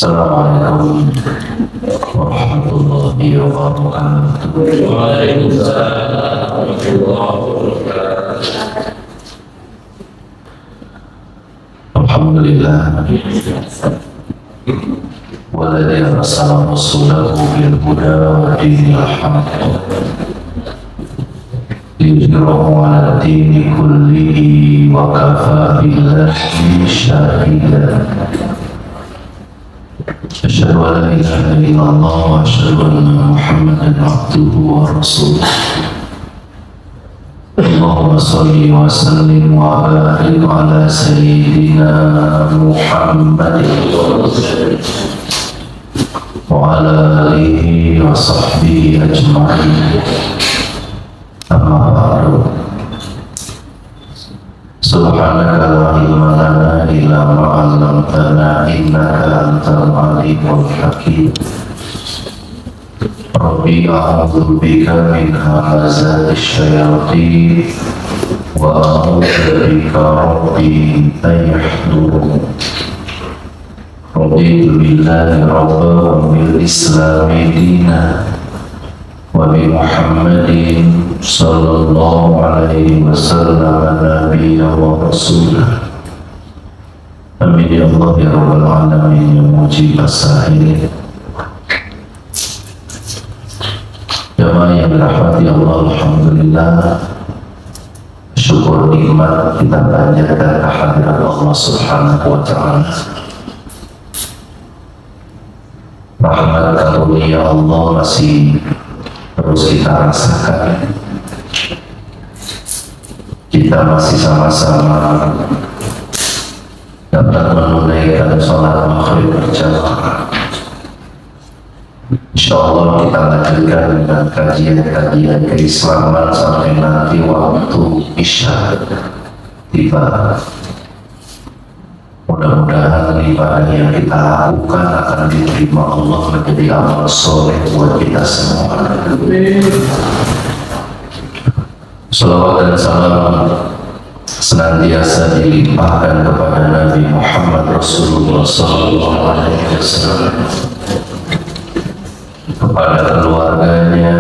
Assalamualaikum warahmatullahi wabarakatuh. Waalaikumsalam warahmatullahi wabarakatuh. Alhamdulillah walladzi arsala rasulahu bil huda wa dinil haqq liyudhhirahu 'ala ad-dini kullihi wa kafaa billahi shahida. Asyhadu an la ilaha illallah wa asyhadu anna Muhammadan abduhu wa rasuluh. Allahumma shalli wa sallim wa barik ala sayyidina Muhammadin wa ala alihi wa sahbihi ajma'in. Amma ba'du. Subhanaka la ilma lana illa ma 'allamtana innaka antal alimul hakim. Rabbi a'udzu bika min hamazati syayatin wa a'udzu bika rabbi an yahdurun. Raditu billahi rabban wa bil islami dinan wa bi Muhammadin sallallahu alaihi wasallam nabiyya wa rasulah. Amin ya Allah ya rabbal alamin ya mujib as-sa'ilin. Jamaah yang dirahmati Allah, alhamdulillah, syukur nikmat kita panjatkan kehadiran Allah Subhanahu wa taala. Rahmat karunia Allah masih terus kita rasakan. Kita masih sama-sama dapat menunaikan sholat maghrib berjamaah. InsyaAllah kita lanjutkan dengan kajian-kajian keislaman sampai nanti waktu Isya tiba. Mudah-mudahan ibadah yang kita lakukan akan diterima Allah menjadi amal soleh buat kita semua. Salawat dan salam senantiasa dilimpahkan kepada Nabi Muhammad Rasulullah SAW, kepada keluarganya,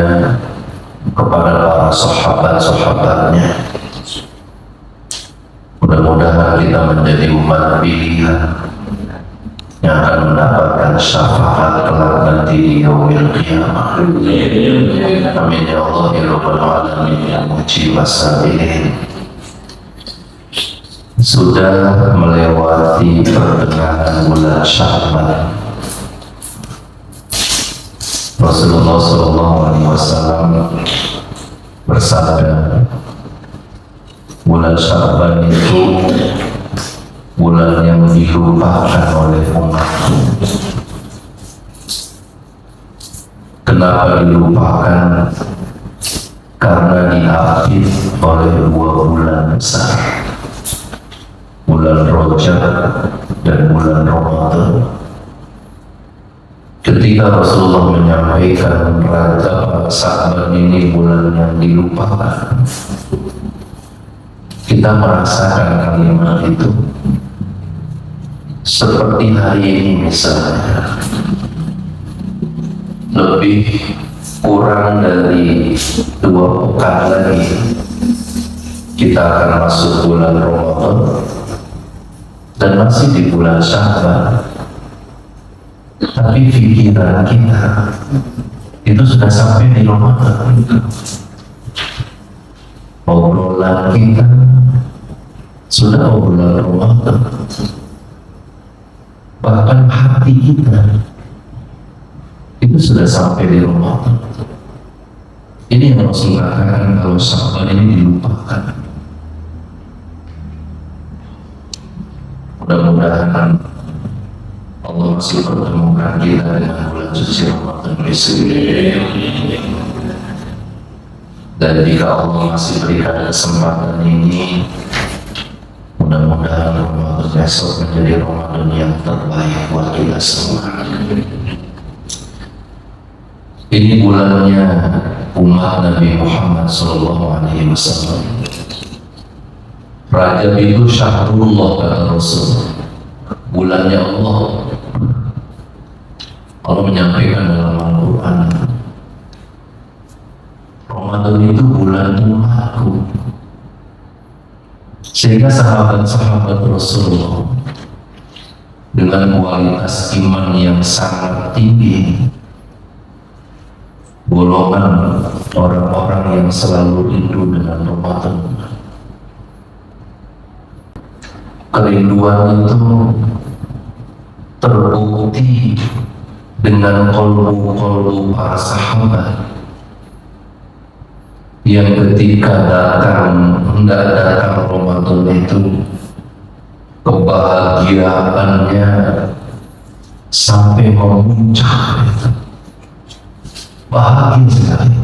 kepada para sahabat-sahabatnya. Mudah-mudahan kita menjadi umat pilihan yang akan mendapatkan syafaat kelak nanti di yaumil qiyamah. Amin ya Allah ya rabbal alamin ya mujib as-sa'ilin. Sudah melewati pertengahan bulan Sya'ban. Rasulullah SAW bersabda, bulan Sya'ban itu bulan yang dilupakan oleh umatku. Kenapa dilupakan? Karena diapit oleh dua bulan besar, bulan Rajab dan bulan Ramadan. Ketika Rasulullah menyampaikan Rajab Sya'ban ini bulan yang dilupakan, kita merasakan kalimat itu seperti hari ini misalnya. Lebih kurang dari 2 pekan lagi kita akan masuk bulan Ramadan dan masih di bulan Sya'ban. Tapi pikiran kita itu sudah sampai di Ramadan. Obrolan kita sudah obrolan Ramadan. Bahkan hati kita itu sudah sampai di Ramadan. Ini yang Rasul katakan kalau Sya'ban ini dilupakan. Mudah-mudahan Allah masih pertemukan kita dengan bulan suci Ramadan ini. Dan jika Allah masih berikan kesempatan ini, mudah-mudahan Ramadan besok menjadi Ramadan yang terbaik buat kita semua. Ini bulannya umat Nabi Muhammad SAW. Rajab itu syahrullah kata Rasul, bulannya Allah. Allah menyampaikan dalam Al-Quran, Ramadan itu bulan umatku. Sehingga sahabat-sahabat Rasulullah dengan kualitas iman yang sangat tinggi, golongan orang-orang yang selalu rindu dengan Ramadan. Kerinduan itu terbukti dengan kolbu-kolbu para sahabat yang ketika hendak datang Ramadan itu kebahagiaannya sampai memuncak, bahagia sekali.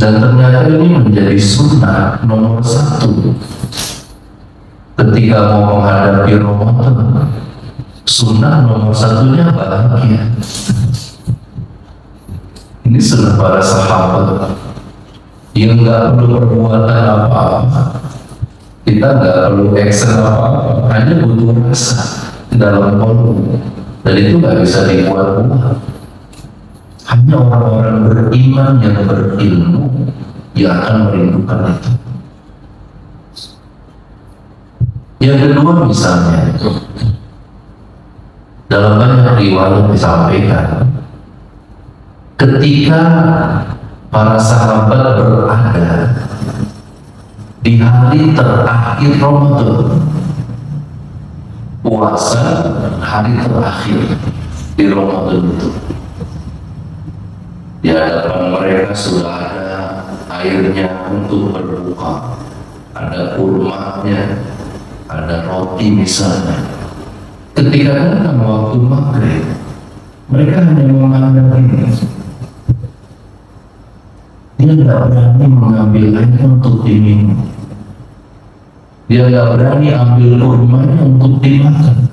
Dan ternyata ini menjadi sunnah nomor satu ketika mau menghadapi Ramadan. Sunnah nomor satunya bahagia. Ini sunnah para sahabat yang nggak perlu perbuatan apa-apa, kita nggak perlu action apa-apa, hanya butuh rasa di dalam kolbu, dan itu nggak bisa dibuat-buat. Hanya orang-orang beriman yang berilmu yang akan merindukan itu. Yang kedua misalnya, dalam banyak riwayat disampaikan, ketika para sahabat berada di hari terakhir Ramadan, puasa hari terakhir di Ramadan itu, di hadapan mereka sudah ada airnya untuk berbuka, ada kurmanya, ada roti misalnya. Ketika datang waktu maghrib, mereka hanya memandang ini. Dia tidak berani mengambil air untuk diminum. Dia tidak berani ambil kurmanya untuk dimakan.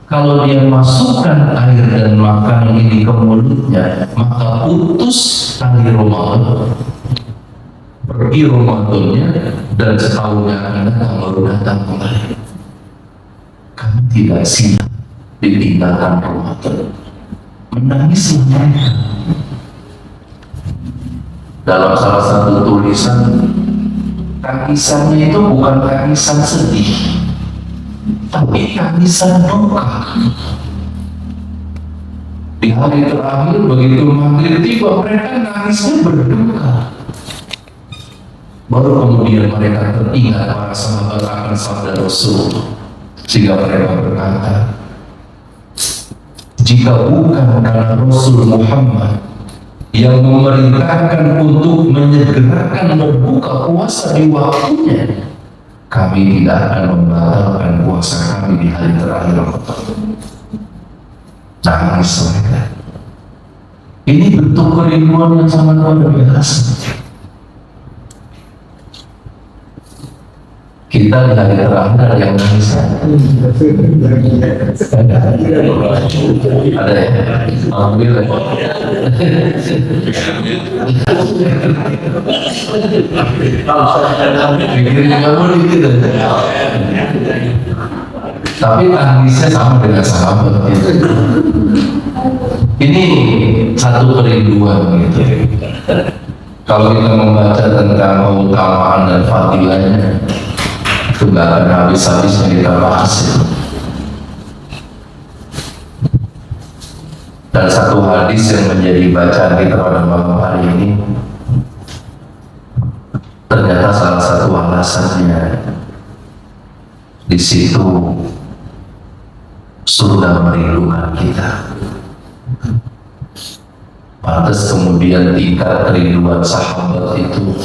Kalau dia masukkan air dan makanan ini ke mulutnya, maka putus tali Ramadan. Pergi Ramadannya, dan setahun yang akan datang baru datang kembali. Kami tidak siap ditinggalkan Ramadan. Menangislah mereka. Dalam salah satu tulisan, tangisannya itu bukan tangisan sedih, tapi tangisan duka. Di hari terakhir begitu maghrib tiba, mereka nangisnya berduka. Baru kemudian mereka teringat para sahabat akan sabda Rasul, sehingga mereka berkata, jika bukan karena Rasul Muhammad yang memerintahkan untuk menyegerakan berbuka puasa di waktunya, kami tidak akan membatalkan puasa kami di hari terakhir Ramadan. Nangis mereka. Ini bentuk kerinduan yang sangat luar biasa. Kita di hari terakhir ada yang nangis kan? Ada ya? Alhamdulillah. Pikirin kamu gitu. Tapi tangisnya sama dengan sahabat gitu. Ini satu kerinduan gitu. Kalau kita membaca tentang keutamaan dan fadilahnya, itu gak akan habis-habisnya kita bahas itu. Dan satu hadis yang menjadi bacaan kita pada malam hari ini, ternyata salah satu alasannya di situ surga merindukan kita. Pantas kemudian tingkat kerinduan sahabat itu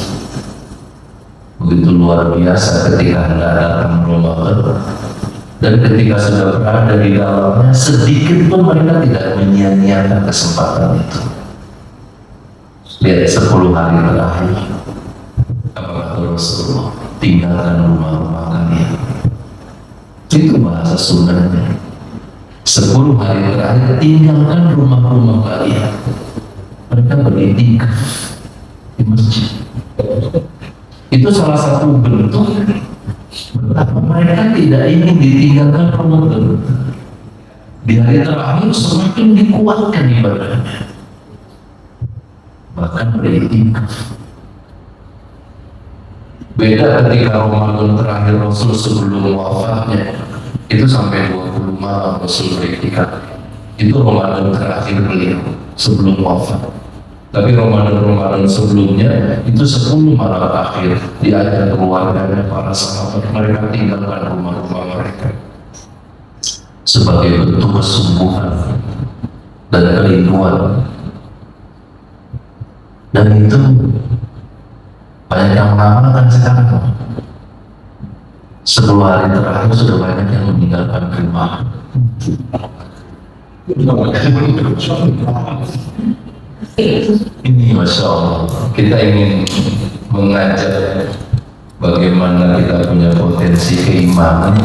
begitu luar biasa ketika hendak datang Ramadan, dan ketika sudah berada di dalamnya, sedikit pun mereka tidak menyia-nyiakan kesempatan itu. Lihat 10 hari terakhir, apa kata Rasulullah, tinggalkan rumah-rumah kalian. Itu bahasa sunnahnya. 10 hari terakhir, tinggalkan rumah-rumah kalian. Mereka beritikaf di masjid. Itu salah satu bentuk betapa mereka tidak ingin ditinggalkan Ramadan. di hari terakhir semakin dikuatkan ibadahnya, bahkan beriktikaf. Beda ketika Ramadan terakhir Rasul sebelum wafatnya, itu sampai 20 malam Rasul beriktikaf. Itu Ramadan terakhir beliau sebelum wafat. Tapi Ramadan sebelumnya itu 10 malam akhir diajak keluarganya para sahabat, mereka tinggalkan rumah-rumah mereka sebagai bentuk kesungguhan dan kerinduan. Dan itu banyak yang mengamalkan sekarang. 10 hari terakhir sudah banyak yang meninggalkan rumah. Ini Masya Allah, kita ingin mengajak bagaimana kita punya potensi keimanan,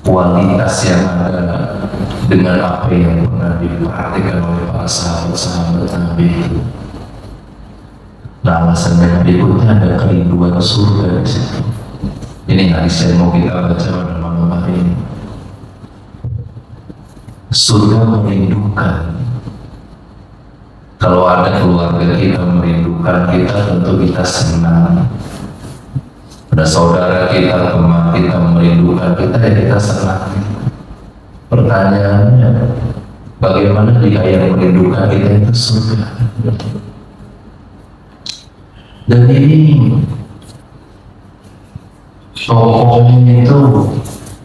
kualitas yang ada dengan apa yang pernah diperhatikan oleh para sahabat-sahabat Nabi. Nah, alasannya berikutnya ada kerinduan surga di situ. Ini hadis yang mau kita baca pada malam hari ini. Surga merindukan. Kalau ada keluarga kita merindukan kita, tentu kita senang. Ada saudara kita, teman kita merindukan kita, ya kita senang. Pertanyaannya, bagaimana jika yang merindukan kita itu surga? Dan ini tokohnya itu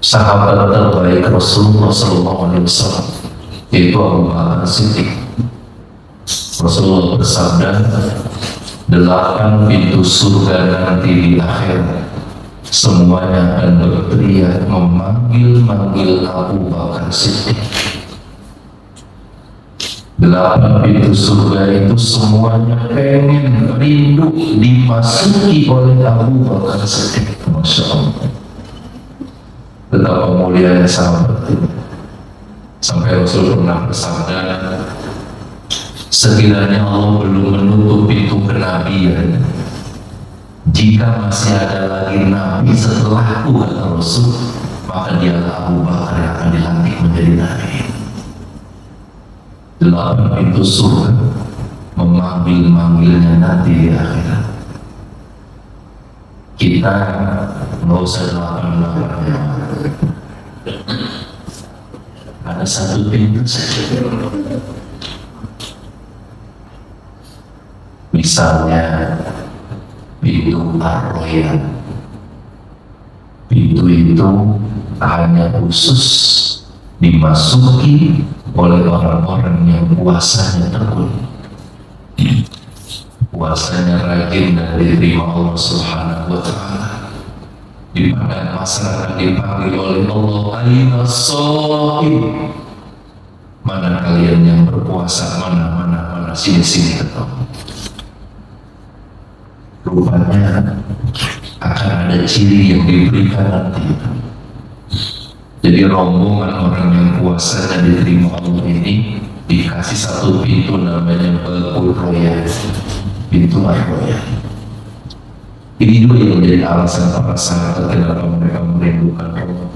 sahabat terbaik Rasulullah SAW, yaitu Abu Bakar Siddiq. Rasulullah bersabda, 8 pintu surga nanti di akhir semuanya akan berteriak memanggil-manggil Abu Bakar Siddiq. 8 pintu surga itu semuanya pengen, rindu dimasuki oleh Abu Bakar Siddiq. Masya Allah, betapa mulianya sahabat itu. Sampai Rasul pernah bersabda, sekiranya Allah belum menutup pintu kenabian, jika masih ada lagi nabi setelahku, kata Rasul, maka dialah Abu Bakar yang akan dilantik menjadi nabi. 8 pintu surga memanggil-manggilnya nanti di akhirat. Kita nggak usah 8-8-nya, ada 1 pintu saja. Misalnya pintu Ar-Royan. Pintu itu hanya khusus dimasuki oleh orang-orang yang puasanya tekun, puasanya rajin dan diterima Allah Subhanahu wa Ta'ala. Di padang masyarakat dipanggil oleh Allah, aina shaim, mana kalian yang berpuasa, mana sini ketemu. Rupanya akan ada ciri yang diberikan nanti. Jadi rombongan orang yang puasanya diterima Allah ini dikasih 1 pintu namanya Babul Royan, pintu Ar-Royan. Ini dua yang menjadi alasan para sahabat kenapa mereka merindukan Allah.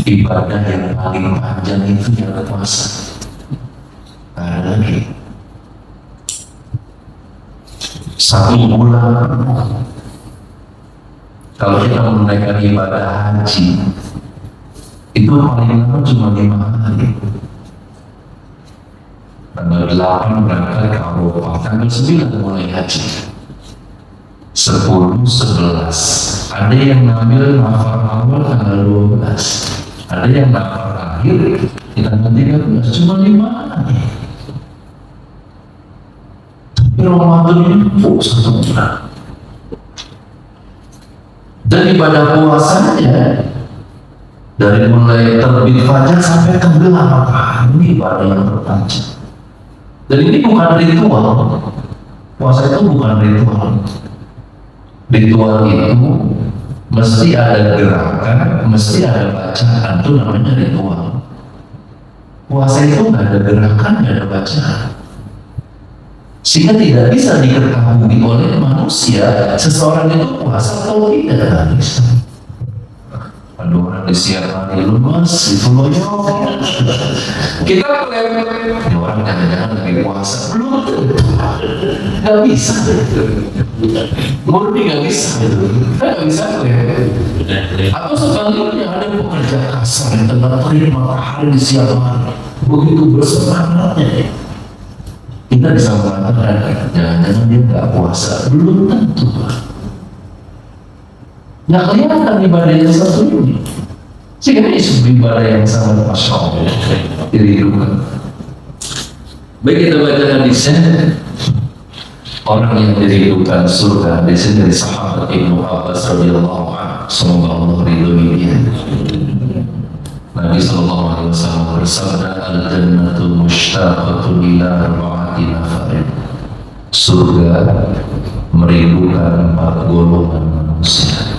Ibadah yang paling panjang itu yang puasa. Tidak ada lagi. 1 bulan penuh. Kalau kita menunaikan ibadah haji, itu paling lama cuma 5 hari. Tanggal 8 berangkat ke Arafah, tanggal 9 mulai haji. 10, 11. Ada yang ngambil nafar awal tanggal 12. Ada yang nafar akhir di tanggal 13, cuma 5 hari. Tapi Ramadan ini 1 bulan. Dan ibadah puasanya dari mulai terbit fajar sampai tenggelam matahari, ini ibadah yang terpanjang. Dan ini bukan ritual. Puasa itu bukan ritual. Ritual itu mesti ada gerakan, mesti ada bacaan, itu namanya ritual. Puasa itu nggak ada gerakan, nggak ada bacaan, sehingga tidak bisa diketahui oleh manusia seseorang itu puasa atau tidak. Ada orang di siang hari luas, itu loyong. Kita klaim, ini orang jangan-jangan lagi puasa. Belum, nggak bisa. Murni nggak bisa. Kita nggak bisa klaim. Atau sebaliknya ada pekerja kasar yang tengah terik matahari di siang hari, begitu bersemangatnya. Kita bisa mengatakan, jangan-jangan dia nggak puasa. Belum tentu. Nggak kelihatan ibadah yang satu ini. Sehingga ini sebuah ibadah yang sangat Masya Allah dirindukan. Baik, kita baca hadisnya. Orang yang dirindukan surga di sini dari sahabat Ibnu Abbas radhiyallahu anhu, semoga Allah ridhoi dia. Nabi sallallahu alaihi wasallam bersabda, al-jannatu mushtaqatun ila arba'ati nafarin. Surga merindukan 4 golongan manusia.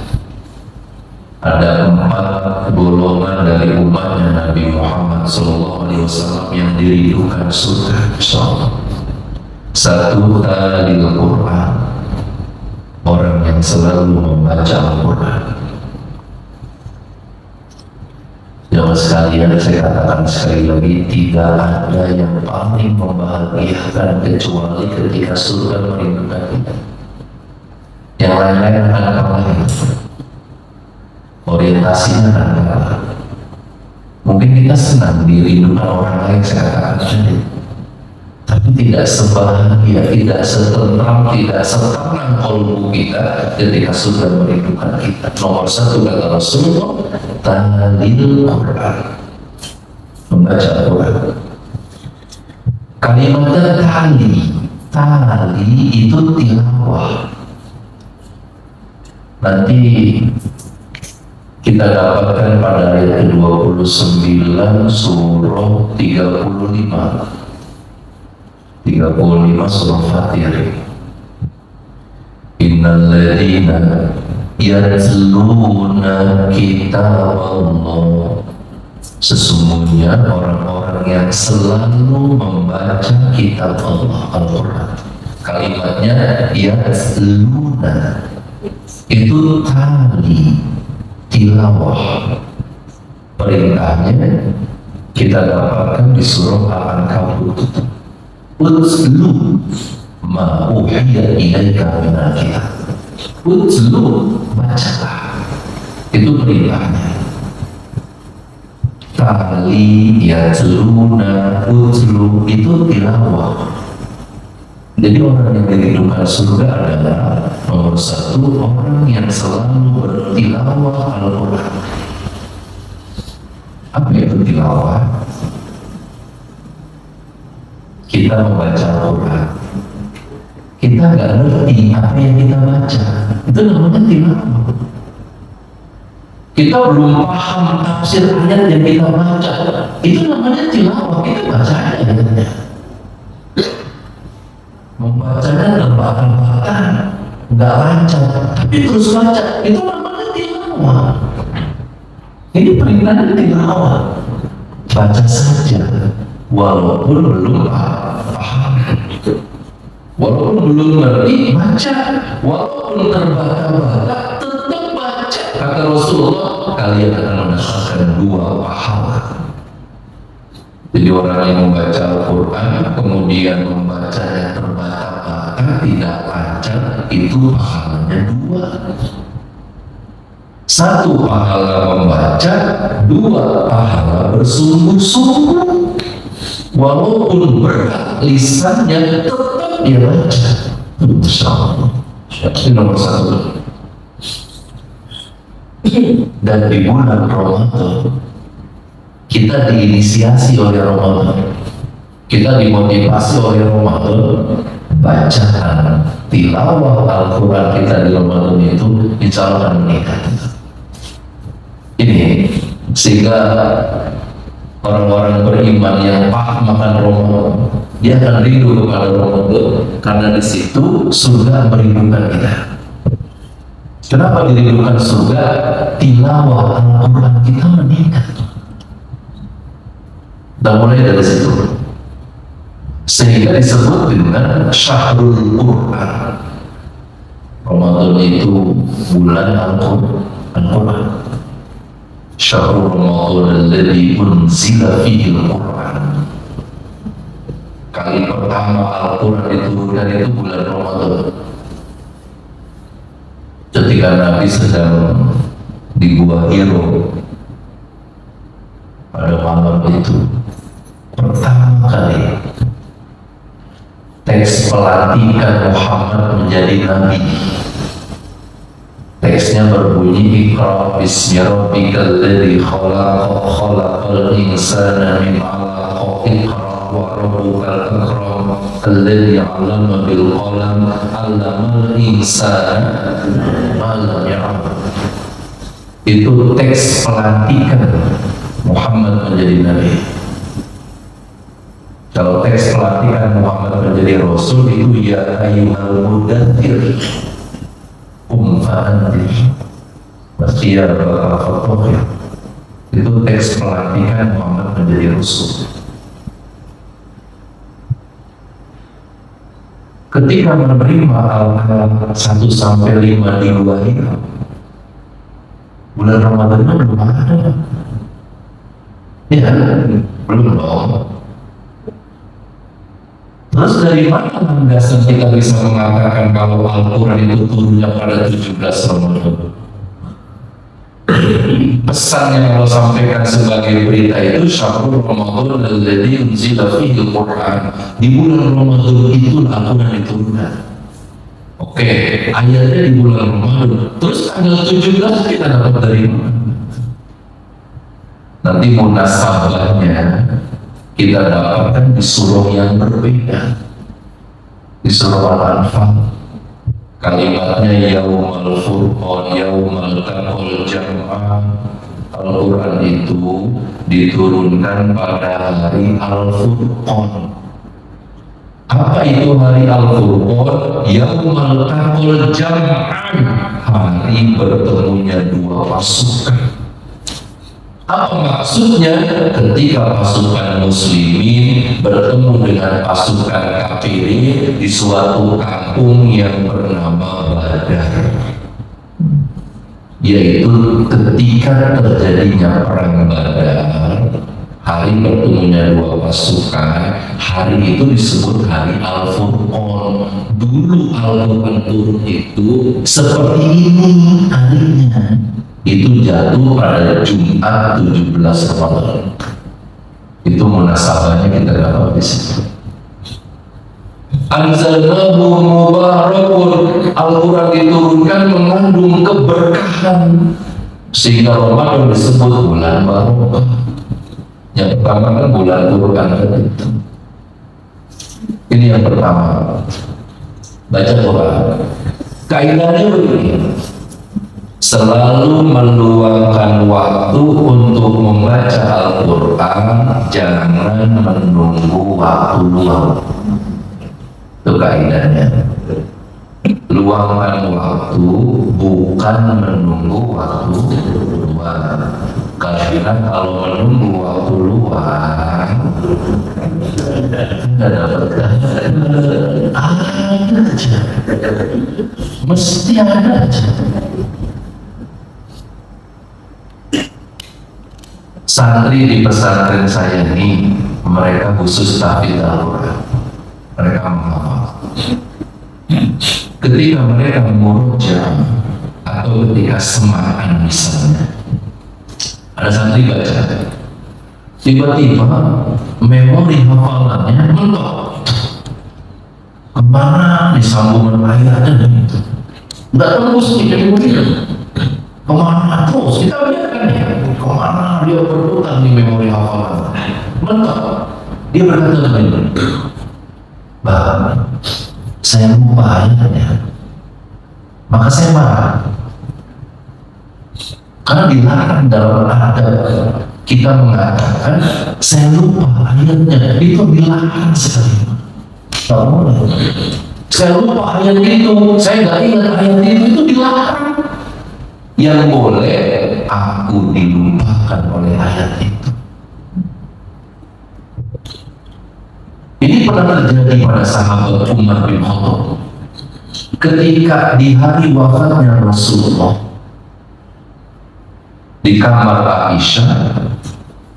Ada 4 golongan dari umatnya Nabi Muhammad SAW yang dirindukan surga. Insyaallah. 1, talil Quran, orang yang selalu membaca Al-Quran. Jangan sekalian saya katakan sekali lagi, tidak ada yang paling membahagiakan kecuali ketika surga merindukan kita. Yang lain-lain akan kalah. Orientasinya adalah mungkin kita senang dirindukan orang lain, saya katakan tadi, tapi tidak sebahagia, tidak setentram, tidak setenang kalbu kita ketika sudah merindukan kita. Nomor 1 kata Rasulullah, talil Quran, membaca Quran. Kalimatnya tali itu tilawah. Nanti kita dapatkan pada ayat ke-29 surah 35 surah Fatir. Innal ladzina yatluna kitab Allah, sesungguhnya orang-orang yang selalu membaca kitab Allah, Al-Quran. Kalimatnya yatluna itu tali tilawah. Perintahnya kita dapatkan di surah Al-Ankabut. Utlu ma uhiya ilaika minal kitab. Utlu, bacalah. Itu perintahnya. Tali yatluna utlu itu tilawah. Jadi orang yang dirindukan surga adalah nomor 1, orang yang selalu bertilawah Al-Quran. Apa itu tilawah? Kita membaca Al-Quran, kita nggak ngerti apa yang kita baca, itu namanya tilawah. Kita belum paham tafsir ayat yang kita baca, itu namanya tilawah. Kita baca ayatnya, membacanya terbata-bata, nggak lancar, tapi terus baca, itu namanya tilawah. Ini perintahnya tilawah, baca saja, walaupun belum paham, walaupun belum ngerti, baca, walaupun terbata-bata, tetap baca. Kata Rasulullah, kalian akan mendapatkan 2 pahala. Jadi orang yang membaca Al-Quran kemudian membacanya terbata-bata, tidak lancar, itu pahalanya 2. 1 pahala membaca, 2 pahala bersungguh-sungguh. Walaupun berat lisannya, tetap dia baca. Insya Allah. Ini nomor 1. Dan di bulan Ramadan kita diinisiasi oleh Ramadan, kita dimotivasi oleh Ramadan. Bacaan tilawah Al-Quran kita di Ramadan itu insya Allah akan meningkat. Ini sehingga orang-orang beriman yang paham akan Ramadan, dia akan rindu kepada Ramadan, karena di situ surga merindukan kita. Kenapa dirindukan surga? Tilawah Al-Quran kita meningkat. Dan mulai dari situ, sehingga disebut dengan Syahrul Quran. Ramadan itu bulan Al-Quran. Syahrul Ramadan alladzi unzila fihi al-Qur'an. Kali pertama Al-Quran diturunkan itu bulan Ramadan, ketika Nabi sedang di Gua Hiro. Pada malam itu pertama kali teks pelantikan Muhammad menjadi Nabi. Teksnya berbunyi, Iqra bismi rabbikal ladzi khalaq, khalaqal insana min 'alaq, Iqra wa rabbukal akram alladzi 'allama bil qalam 'allamal insana ma lam ya'lam. Itu teks pelantikan Muhammad menjadi Nabi. Kalau teks pelantikan Muhammad menjadi Rasul itu ya ayyuhal mudaththir fa'andir wasiyar al-fatwah. Itu teks pelantikan Muhammad menjadi Rasul. Ketika menerima Al-Qalam 1 sampai 5 di Gua Hiro, bulan Ramadan itu belum ada. Ya, belum dong. Terus dari mana landasan kita bisa mengatakan kalau Al-Quran itu turunnya pada 17 Ramadan? Pesan yang Allah sampaikan sebagai berita itu Syahrul Ramadan alladzi unzila fihi al-Qur'an. Di bulan Ramadan itu Al-Quran diturunkan. Oke, ayatnya di bulan Ramadan. Terus tanggal 17 kita dapat dari mana? Nanti munasabahnya kita dapatkan di surah yang berbeda. Di surah Al-Anfal kalimatnya yaumal furqan, yaumal taqal jam'an. Al-Quran itu diturunkan pada hari Al-Furqan. Apa itu hari Al-Furqan? Yaumal taqal jam'an, hari bertemunya dua pasukan. Apa maksudnya? Ketika pasukan muslimin bertemu dengan pasukan kafirin di suatu kampung yang bernama Badar, yaitu ketika terjadinya perang Badar, hari bertemunya dua pasukan, hari itu disebut hari Al-Furqan. Dulu Al-Quran turun itu seperti ini harinya, itu jatuh pada Jumat 17 Ramadan. Itu munasabahnya kita dapat di situ. Anzalnahu mubarakun. Al-Quran diturunkan mengandung keberkahan, sehingga Ramadan disebut bulan barokah. Yang pertama kan bulan Quran itu. Ini yang pertama. Baca Quran. Kaidahnya begini. Selalu meluangkan waktu untuk membaca Al-Quran, jangan menunggu waktu luang. Itu kaidahnya. Luangkan waktu, bukan menunggu waktu luang. Karena kalau menunggu waktu luang, nggak dapat ada aja, mesti ada aja. Santri di pesantren saya ini, mereka khusus tahfidz Al-Quran. Mereka menghafal. Ketika mereka murojaah atau ketika semaan misalnya, ada santri baca, tiba-tiba memori hafalannya mentok. Kemana disambungan ayatnya itu? Nggak tembus di memori. Kemana terus? Kita lihatkan ya. Kemana dia berputar di memori hafalan? Mentok. Dia berkata begini, Bang, saya lupa ayatnya. Maka saya marah. Karena dilarang dalam adab kita mengatakan saya lupa ayatnya. Itu dilarang sekali. Tak boleh. Saya lupa ayat itu, saya nggak ingat ayat itu dilarang. Yang boleh aku dilupakan oleh ayat itu. Ini pernah terjadi pada sahabat Umar bin Khattab. Ketika di hari wafatnya Rasulullah, Di kamar Aisyah,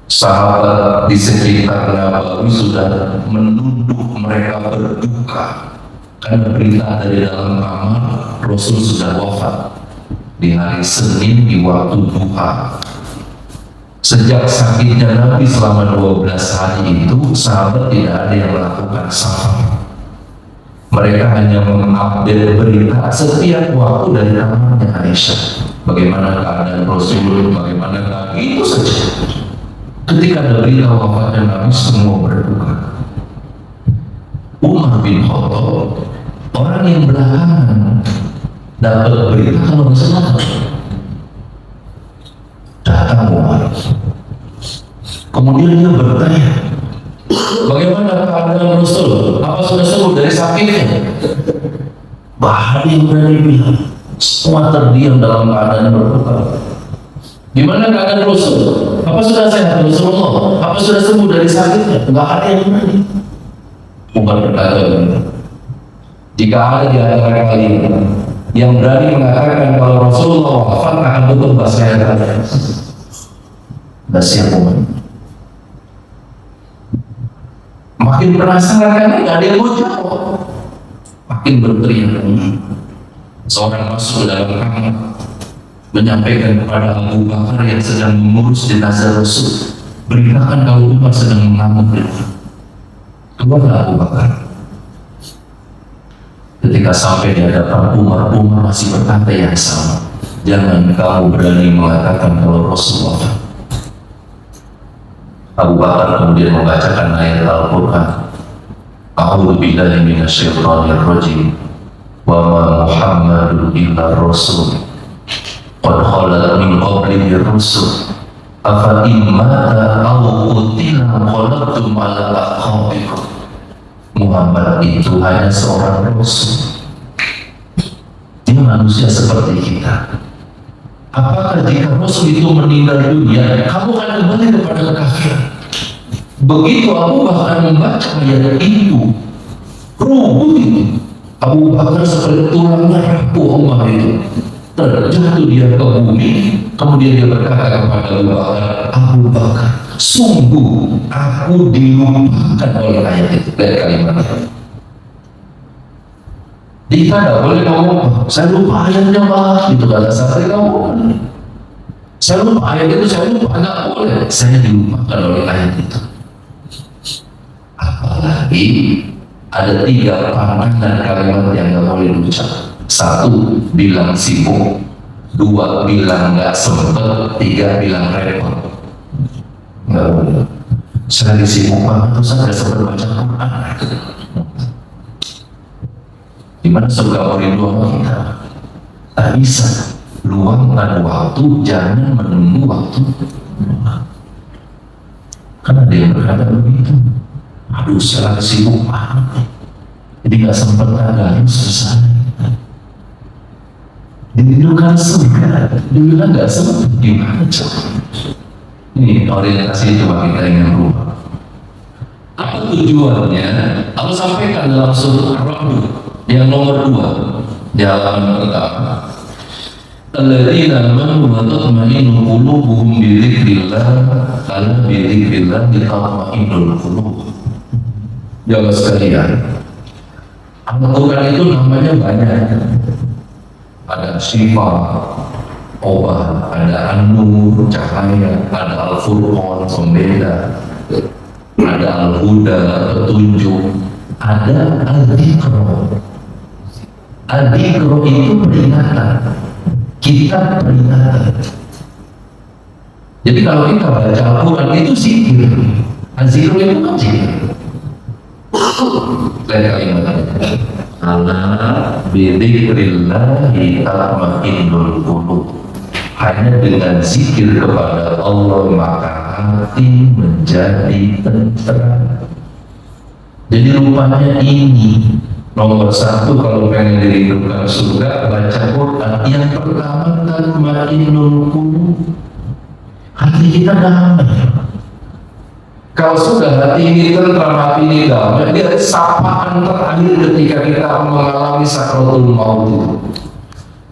sahabat di sekitar Nabawi sudah menunduk mereka berduka karena berita dari dalam kamar Rasul sudah wafat di hari Senin di waktu duha. Sejak sakitnya Nabi selama 12 hari itu, sahabat tidak ada yang melakukan safar. Mereka hanya mengupdate berita setiap waktu dari kamarnya Aisyah. Bagaimana keadaan Rasul, bagaimana keadaan itu saja. Ketika ada berita wafatnya Nabi, semua berduka. Umar bin Khattab, orang yang belakangan dapat berita kalau nggak salah, datang Umar. Kemudian dia bertanya, bagaimana keadaan Rasul? Apa sudah sembuh dari sakitnya? Bahkan yang berani bilang, semua terdiam dalam keadaan berduka. Gimana keadaan Rasul? Apa sudah sehat Rasulullah? Apa sudah sembuh dari sakitnya? Enggak ada yang berani. Umar berkata, jika ada di antara kalian yang berani mengatakan kalau Rasulullah wafat akan tutup saya kalian. Tidak siap Umar. Makin penasaran karena nggak ada yang mau jawab. Makin berteriak. Seorang masuk ke dalam kamar menyampaikan kepada Abu Bakar yang sedang mengurus jenazah Rasul, beritakan kalau Umar sedang mengamuk. Keluarlah Abu Bakar. Ketika sampai di hadapan Umar, Umar masih berkata yang sama. Jangan kamu berani mengatakan kalau Rasul wafat. Abu Bakar kemudian membacakan ayat Al-Quran. A'udzu billahi minasyaitonir rajim. Wa ma Muhammadun illa rasul qad khalat min qablihi rusul afa in mata aw qutila qalabtum ala aqabikum. Muhammad itu hanya seorang rasul. Dia manusia seperti kita. Apakah jika Rasul itu meninggal dunia, kamu akan kembali kepada kekafiran? Begitu Abu Bakar membaca ayat itu, rubuh itu. Abu Bakar seperti tulangnya rapuh Umar itu. Terjatuh dia ke bumi, kemudian dia berkata kepada Abu Bakar, sungguh aku dilupakan oleh ayat itu. Dari kalimatnya. Kita tidak boleh ngomong, saya lupa ayatnya Pak, itu kata saya ngomong. Saya lupa ayat itu, saya lupa, nggak boleh. Saya dilupakan oleh ayat itu. Apalagi ada 3 pandangan kalimat yang nggak boleh diucap. 1, bilang sibuk. 2, bilang nggak sempet. 3, bilang repot. Nggak boleh. Saya lagi sibuk banget, terus saya nggak sempet baca Quran. Gimana surga merindu kita? Tak bisa. Luangkan waktu, jangan menunggu waktu. Karena dia berkata begitu. Aduh, saya lagi sibuk banget. Jadi nggak sempat ngagain selesai. Dirindukan surga, dia bilang nggak sempat. Gimana coba? Ini orientasi coba kita ingin berubah. Apa tujuannya? Allah sampaikan dalam surah Ar-Rahman yang nomor 2 di halaman pertama. Alladzina amanu wa tatma'innu qulubuhum bi dzikrillah, ala bi dzikrillah tatma'innul qulub. Jamaah sekalian, Al-Quran itu namanya banyak. Ada Syifa, obat, ada An-Nur, cahaya, ada Al-Furqan, pembeda, ada Al-Huda, petunjuk, ada Al-Dzikr. Al-Dzikr itu peringatan, kita peringatan. Jadi kalau kita baca Al-Quran itu zikir, Al-Dzikr itu kan zikir. Lihat kalimatnya, ala bidzikrillahi tatma'innul qulub. Hanya dengan zikir kepada Allah maka hati menjadi tenteram. Jadi rupanya ini nomor 1 kalau pengen dirindukan surga, baca Quran. Yang pertama tatma'innul qulub, hati kita damai. Kalau sudah hati ini tentram, hati ini damai, dia sapaan terakhir ketika kita mengalami sakratul maut.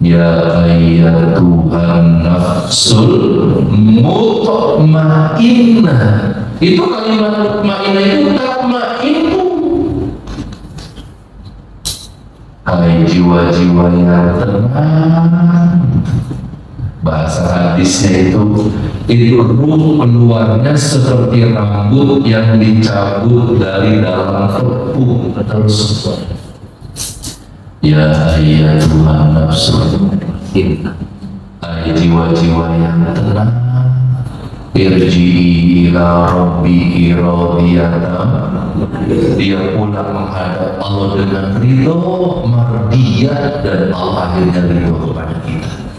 Ya ayyatuhan nafsul mutma'innah. Itu kalimat mutma'innah itu tatma'innu. Hai jiwa-jiwa yang tenang. Bahasa hadisnya itu ruh keluarnya seperti rambut yang dicabut dari dalam tepung. Terus ya Tuhan nafsu inna, hai jiwa-jiwa yang tenang, irji'i ila rabbiki radiyatan, dia pulang menghadap Allah dengan ridho mardiyah, dan Allah akhirnya ridho kepada kita.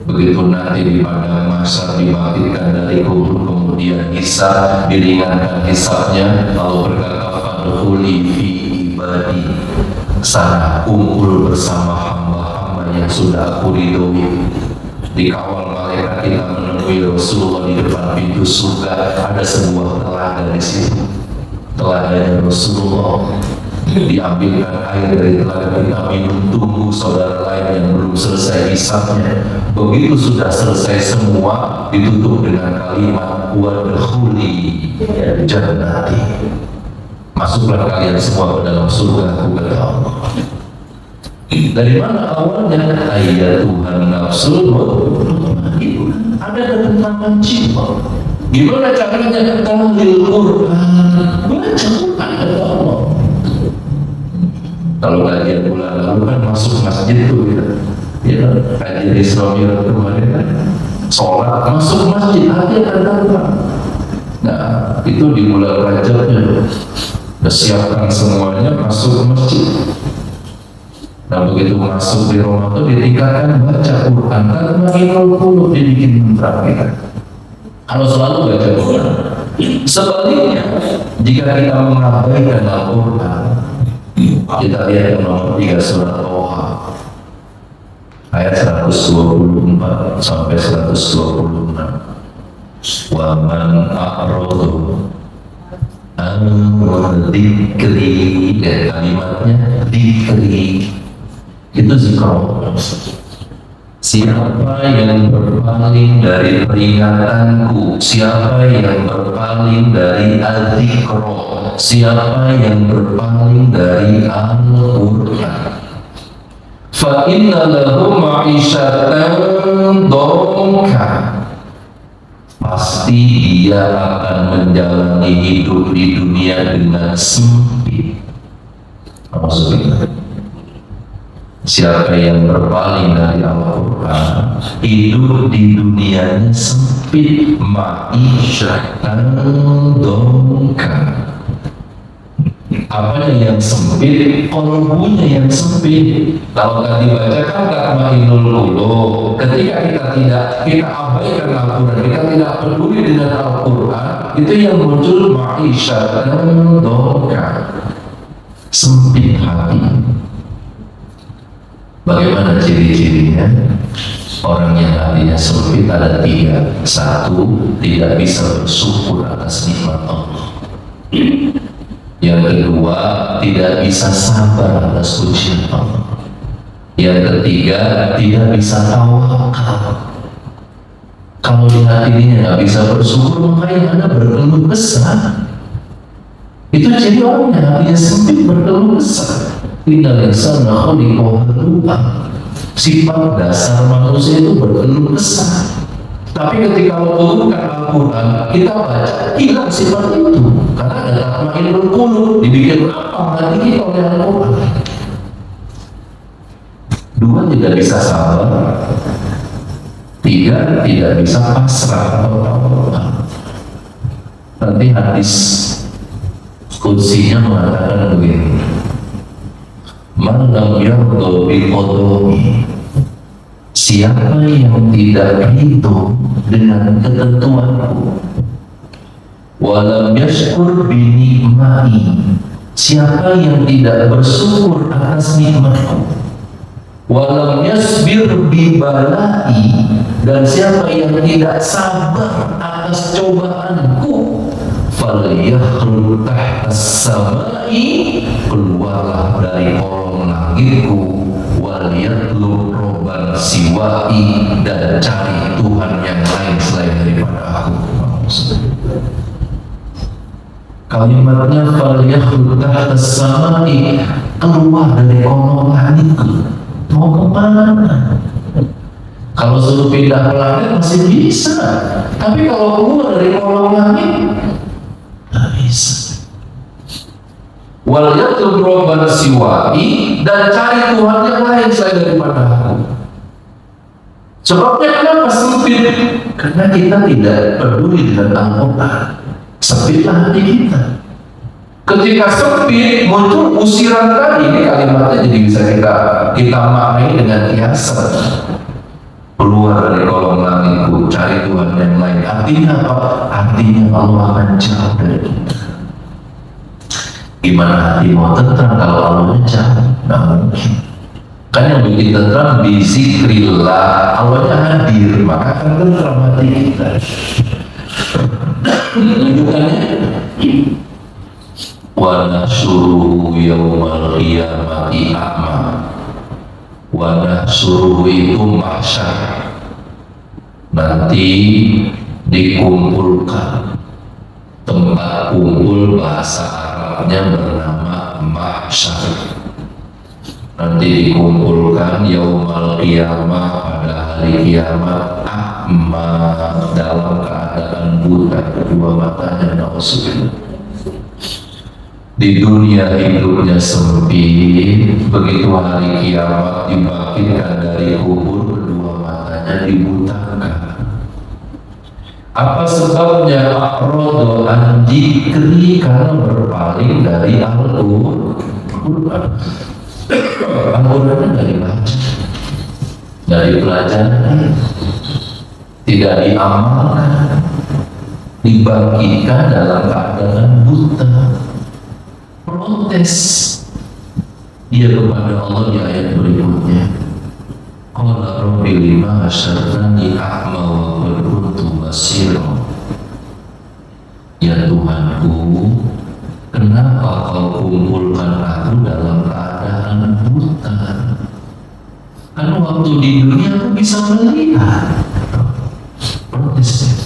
Begitu nanti di padang mahsyar dibangkitkan dari kubur, kemudian hisab, diringankan hisabnya, lalu berkata fadkhuli fi ibadi, sana kumpul bersama hamba-hamba yang sudah aku ridhoi. Dikawal malaikat kita menemui Rasulullah di depan pintu surga. Ada sebuah telaga di situ, telaganya Rasulullah. Diambilkan air dari telaga, kita minum, tunggu saudara lain yang belum selesai hisabnya. Begitu sudah selesai semua, ditutup dengan kalimat wadkhuli jannati, masuklah kalian semua ke dalam surga aku, kata Allah. Dari mana awalnya? Ayat Tuhan nafsul mutmainnah, ada ketenangan jiwa. Gimana caranya? Tahlil Quran, baca Quran, kata Allah. Kalau kajian bulan lalu kan masuk masjid tuh ya, kajian Isra Mi'raj kemarin kan, sholat masuk masjid, hati akan datang. Nah itu di bulan Rajabnya siapkan semuanya masuk masjid. Nah begitu masuk di Ramadan ditingkatkan baca Quran, karena Imam Qulub dibikin mantra kita. Kalau selalu baca Quran. Sebaliknya, jika kita mengabaikan Al-Quran, kita lihat yang nomor 3 surat Toha ayat 124 sampai 126. Wa man a'radu an dzikri, kalimatnya dzikri itu zikr. Siapa yang berpaling dari peringatanku, siapa yang berpaling dari adzikro, siapa yang berpaling dari Al-Quran, fa inna lahu ma'isyatan dhanka, pasti dia akan menjalani hidup di dunia dengan sempit. Maksudnya siapa yang berpaling dari Al-Quran, hidup di dunianya sempit, ma'isyatan dhanka. Apanya yang sempit? Qalbunya yang sempit. Kalau tadi dibacakan tatmainnul qulub, ketika kita abaikan Al-Quran, kita tidak peduli dengan Al-Quran, itu yang muncul ma'isyatan dhanka, sempit hati. Bagaimana ciri-cirinya? Orang yang hatinya sempit ada 3. 1, tidak bisa bersyukur atas nikmat Allah. Yang kedua, tidak bisa sabar atas ujian Allah. Yang ketiga, tidak bisa tawakal. Kalau di hatinya nggak bisa bersyukur, makanya Anda berkeluh kesah. Itu jadi orang yang hatinya sempit berkeluh kesah. Innal insana khuliqa halu'a, sifat dasar manusia itu berkeluh kesah. Tapi ketika membuka Al-Quran, kita baca, hilang sifat itu, karena ada tatmainnul qulub, dibikin apa hati kita oleh Al-Quran. 2, tidak bisa sabar. 3, tidak bisa pasrah. Nanti hadis kutsinya mengatakan begini, man lam yarda bi qada'i, siapa yang tidak ridho dengan ketentuanku, walam yashkur bi nikmati, siapa yang tidak bersyukur atas nikmatku, walam yasbir bi balai, dan siapa yang tidak sabar atas cobaanku, falyakhlu tahtas samai, keluarlah dari kolong langitku, waliyatlub robban siwai, dan cari Tuhan yang lain selain daripada aku. Kalimatnya falyakhlu tahta samai, keluar dari kolong langitku. Mau kemana? Kalau suruh pindah planet masih bisa, tapi kalau keluar dari kolong langit nggak bisa. Wal yatlub rabban siwai, dan cari Tuhan yang lain selain daripada aku. Sebabnya kenapa sempit? Karena kita tidak peduli dengan Al-Quran. Sempitlah hati kita. Ketika sempit, muncul usiran tadi. Ini kalimatnya jadi bisa kita maknai dengan kiasan. Keluar dari kolong langitku, cari Tuhan yang lain. Artinya apa? Artinya Allah akan jauh dari kita. Gimana hati mau tentram kalau Allahnya jauh? Nggak mungkin. Kan yang bikin tentram bizikrillah, Allahnya hadir, maka akan tentram hati kita. Tunjukkannya wa nahsyuruhu yaumal qiyamati a'ma. Wa nahsyuruhu itu mahsyar, nanti dikumpulkan, tempat kumpul bahasa Arabnya bernama mahsyar. Nanti dikumpulkan yaumal qiyamah, pada hari kiamat, a'ma, dalam keadaan buta, kedua matanya. Na'udzubillah. Di dunia hidupnya sempit, begitu hari kiamat dibangkitkan dari kubur, kedua matanya dibutakan. Apa sebabnya? A'radu an dzikri, karena berpaling dari Al-Quran. Al-Quran dari baca, dari pelajaran, tidak diamalkan, dibangkitkan dalam keadaan buta. Protes dia kepada Allah di ayat berikutnya. Qala rabbi lima hasyartani a'ma wa qad kuntu basira. Ya Tuhanku, kenapa kau kumpulkan aku dalam keadaan buta? Karena waktu di dunia aku bisa melihat. Protes.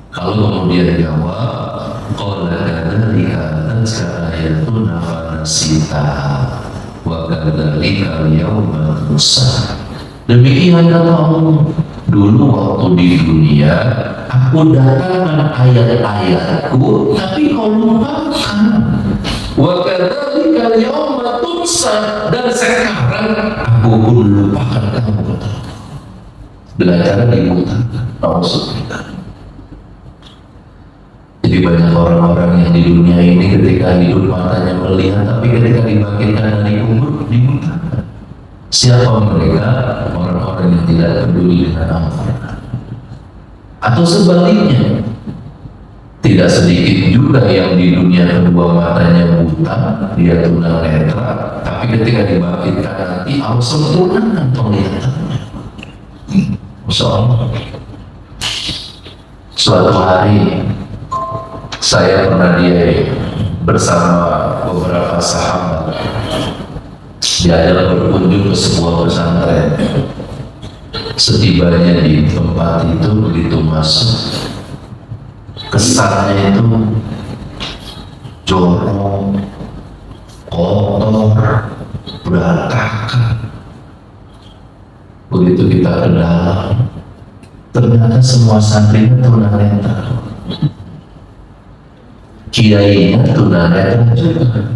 Kalau kemudian jawab, qala kadzalika atatka ayatuna fanasitaha wa kadzalika al-yawma tunsa. Demikian kata Allah, dulu waktu di dunia aku datangkan ayat-ayatku, tapi kau lupakan. Wa kadzalika al-yawma tunsa, dan sekarang aku pun lupakan kamu. Belajar dibutakan. Alhamdulillah. Jadi banyak orang-orang yang di dunia ini ketika hidup matanya melihat, tapi ketika dibangkitkan dari kubur dibutakan. Siapa mereka? Orang-orang yang tidak peduli dengan Al-Quran. Atau sebaliknya, tidak sedikit juga yang di dunia kedua matanya buta, dia tunanetra, tapi ketika dibangkitkan nanti Allah sempurnakan penglihatannya. Masya Allah. Suatu hari saya pernah bersama beberapa sahabat diajak berkunjung ke sebuah pesantren. Setibanya di tempat itu, begitu masuk, kesannya itu jorok, kotor, berantakan. Begitu kita ke dalam, ternyata semua santrinya tunanetra. Kiainya tunanetra juga,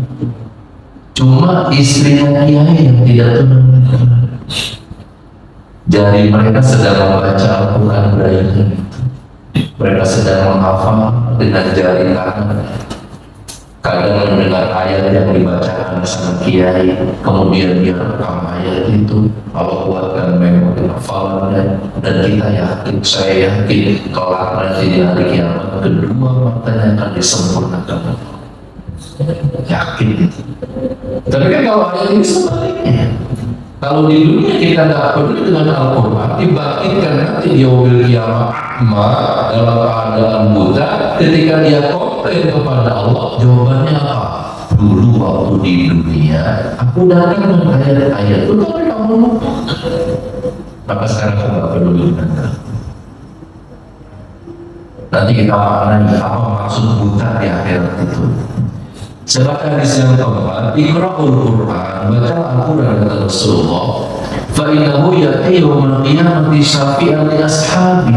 cuma istrinya kiai yang tidak tunanetra. Jadi mereka sedang membaca Al-Quran Braille, mereka sedang menghafal dengan jari kanan. Kadang mendengar ayat yang dibacakan sang kiai, kemudian dia rekam ayat itu, Allah kuatkan memori hafalannya, dan kita yakin, saya yakin, kelak nanti di hari kiamat kedua matanya akan disempurnakan. Yakin itu. Tapi kan kalau ayat ini sebaliknya, kalau di dunia kita tidak peduli dengan Al-Quran, dibangkitkan nanti di yaumil kiamat dalam keadaan buta, ketika dia komplain kepada Allah, jawabannya apa? Dulu waktu di dunia aku datang dengan ayat-ayat itu, tapi kamu lupa. Maka sekarang aku nggak peduli dengan kamu. Nanti kita maknai apa maksud buta di akhirat itu. Sebab hadis yang keempat, Iqra'ul Qur'an, baca Al-Quran kata Rasulullah, fa innahu ya'ti yaumil qiyamati syafi'an li ashabi.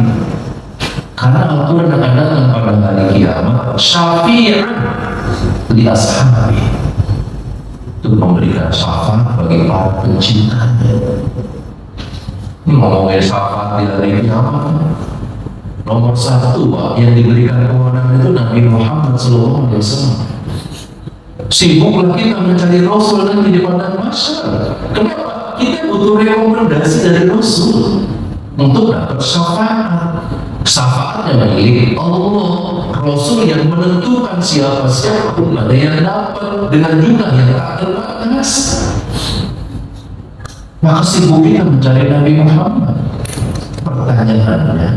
Karena Al-Quran akan datang pada hari kiamat syafi'an li ashabi, untuk memberikan syafaat bagi para pencintanya. Ini ngomongin syafaat di hari kiamat, nomor satu Pak, yang diberikan kewenangan itu Nabi Muhammad SAW. Sibuklah kita mencari Rasul nanti di padang mahsyar. Kenapa? Kita butuh rekomendasi dari Rasul untuk dapat syafaat. Syafaatnya milik Allah. Rasul yang menentukan siapa pun ada yang dapat dengan jumlah yang tak terbatas. Maka sibuk kita mencari Nabi Muhammad. Pertanyaannya,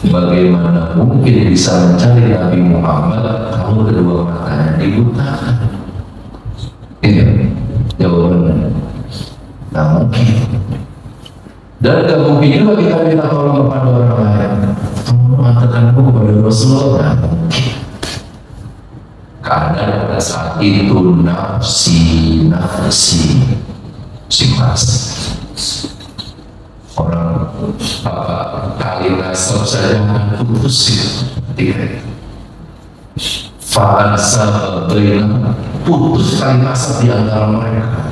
bagaimana mungkin bisa mencari Nabi Muhammad kalau kedua matanya dibutakan? Iya, jawabannya nggak mungkin. Dan nggak mungkin juga kita minta tolong kepada orang lain. Tolong mengatakan aku kepada Rasulullah, nggak mungkin. Karena pada saat itu nafsi mas. Orang kali nasab saja akan putus ketika fa'ansa baina, putus kali nasab di antara mereka,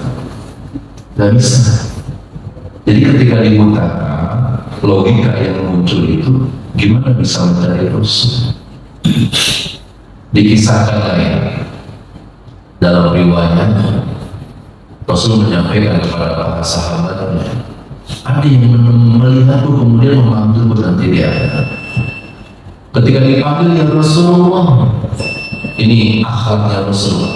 tidak bisa. Jadi ketika dibutakan, logika yang muncul itu gimana bisa mencari Rasul? Dikisahkan lain dalam riwayat, Rasul menyampaikan kepada para sahabatnya, ada yang melihatku kemudian memanggil berhenti di akhirat. Ketika dipanggil ya Rasulullah, ini akhlaknya Rasulullah.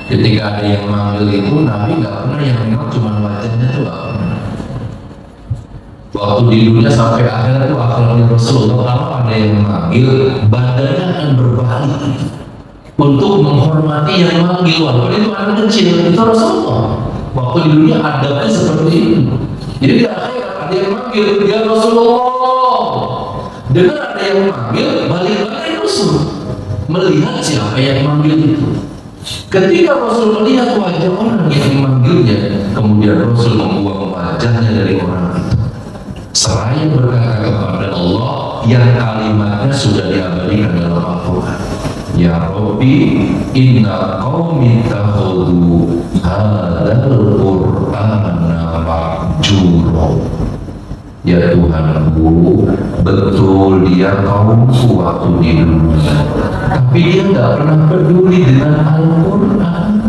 Ketika ada yang manggil itu, Nabi nggak pernah yang memang cuma wajahnya itu nggak pernah. Waktu di dunia sampai akhirat itu akhlaknya Rasulullah. Kalau ada yang manggil, badannya akan berbalik untuk menghormati yang manggil. Walaupun itu anak kecil, itu Rasulullah. Waktu di dunia adabnya seperti itu. Jadi di akhirat ada yang manggil, ya Rasulullah. Dengar ada yang manggil, balik-balik Rasul melihat siapa yang manggil itu. Ketika Rasul melihat wajah orang yang memanggilnya, kemudian Rasul membuang wajahnya dari orang itu, seraya berkata kepada Allah yang kalimatnya sudah diabadikan dalam Al-Quran, ya Rabbi inna qaumi takhudhu hadzal Qur'ana mahjura. Ya Tuhanku, betul dia kaumku waktu di dunia, tapi dia nggak pernah peduli dengan Al-Quran.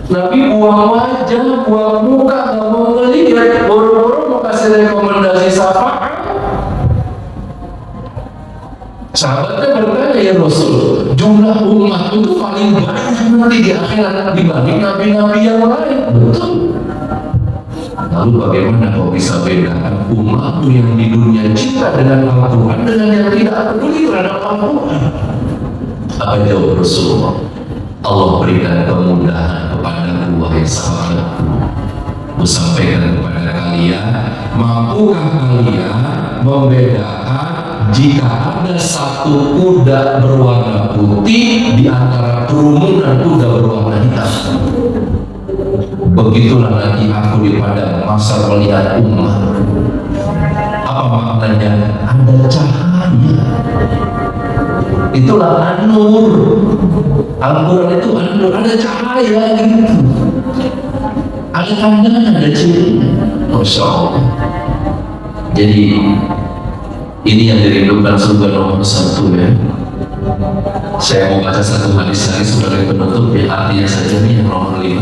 Nabi buang wajah, buang muka, nggak mau ngelihat, boro-boro mau kasih rekomendasi syafaat. Sahabatnya bertanya, ya Rasul, jumlah umat itu paling banyak nanti di akhirat dibanding nabi-nabi yang lain. Betul. Lalu bagaimana kau bisa bedakan umatmu yang di dunia cinta dengan Al-Quran dengan yang tidak peduli terhadap Al-Quran? Apa jawab Rasulullah? Allah berikan kemudahan kepada wahai sahabatku. Aku sampaikan kepada kalian, mampukah kalian membedakan jika ada satu kuda berwarna putih di antara kerumunan kuda berwarna hitam? Begitulah nanti aku di padang mahsyar melihat umat. Apa maknanya? Ada cahaya. Itulah an-nur. Al-Quran itu an-nur, ada cahaya gitu. Ada tandanya, ada cirinya. Masya Allah. Jadi ini yang dirindukan surga nomor satu ya. Saya mau baca satu hadis lagi sebagai penutup, ya artinya saja nih yang nomor 5.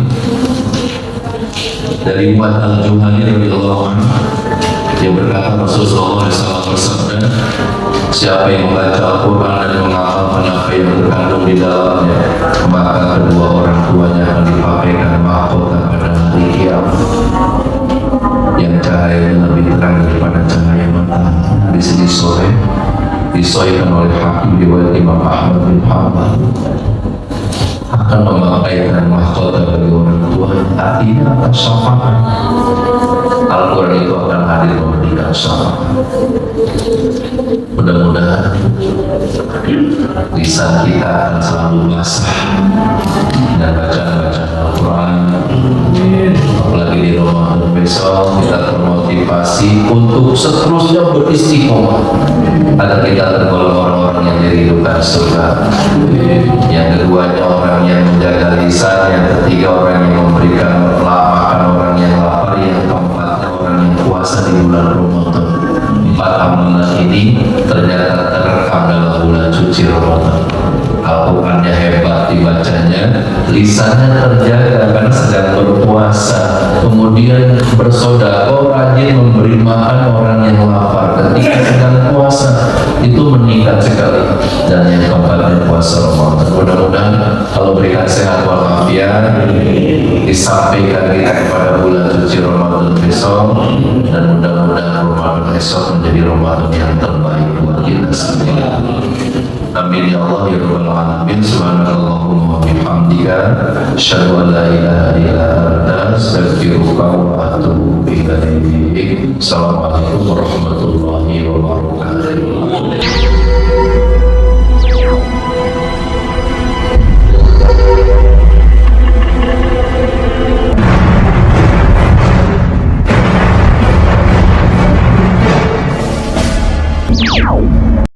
Dari Mu'adz al-Juhani radhiyallahu anhu, dia berkata Rasulullah SAW bersabda, siapa yang membaca Al-Quran dan menghafalkan apa yang terkandung di dalamnya, maka kedua orang tuanya akan dipakaikan mahkota pada hari kiamat yang cahayanya lebih terang daripada cahaya matahari. Di sini sore disahihkan oleh Hakim riwayat Imam Ahmad bin Hanbal, akan memakaikan mahkota bagi orang tua. Artinya syafaat. Al-Quran itu akan hadir memberikan syafaat. Mudah-mudahan lisan kita akan selalu basah dengan bacaan-bacaan Al-Quran. Apalagi di Ramadan besok kita termotivasi untuk seterusnya beristiqomah agar kita tergolong orang-orang yang diridhokan surga. Yang keduanya orang yang menjaga lisan, yang ketiga orang yang memberikan makan orang yang lapar, yang keempatnya orang yang puasa di bulan Ramadan. 4 amalan ini ternyata terekam dalam bulan suci Ramadan. Al-Qurannya hebat dibacanya, lisannya terjaga karena sedang berpuasa, kemudian bersedekah, rajin memberi makan orang yang lapar ketika sedang puasa, itu meningkat sekali. Dan yang keempatnya puasa Ramadan. Mudah-mudahan kalau berikan sehat walafiat disampaikan kita kepada bulan suci Ramadan besok, dan mudah-mudahan Ramadan besok menjadi Ramadan yang terbaik buat kita semua. Amin ya Allah ya Rabbal Alamin. Subhanallahumma wa bihamdika asyhadu an la ilaha illa anta astaghfiruka wa atubu ilaik. Assalamualaikum warahmatullahi wabarakatuh.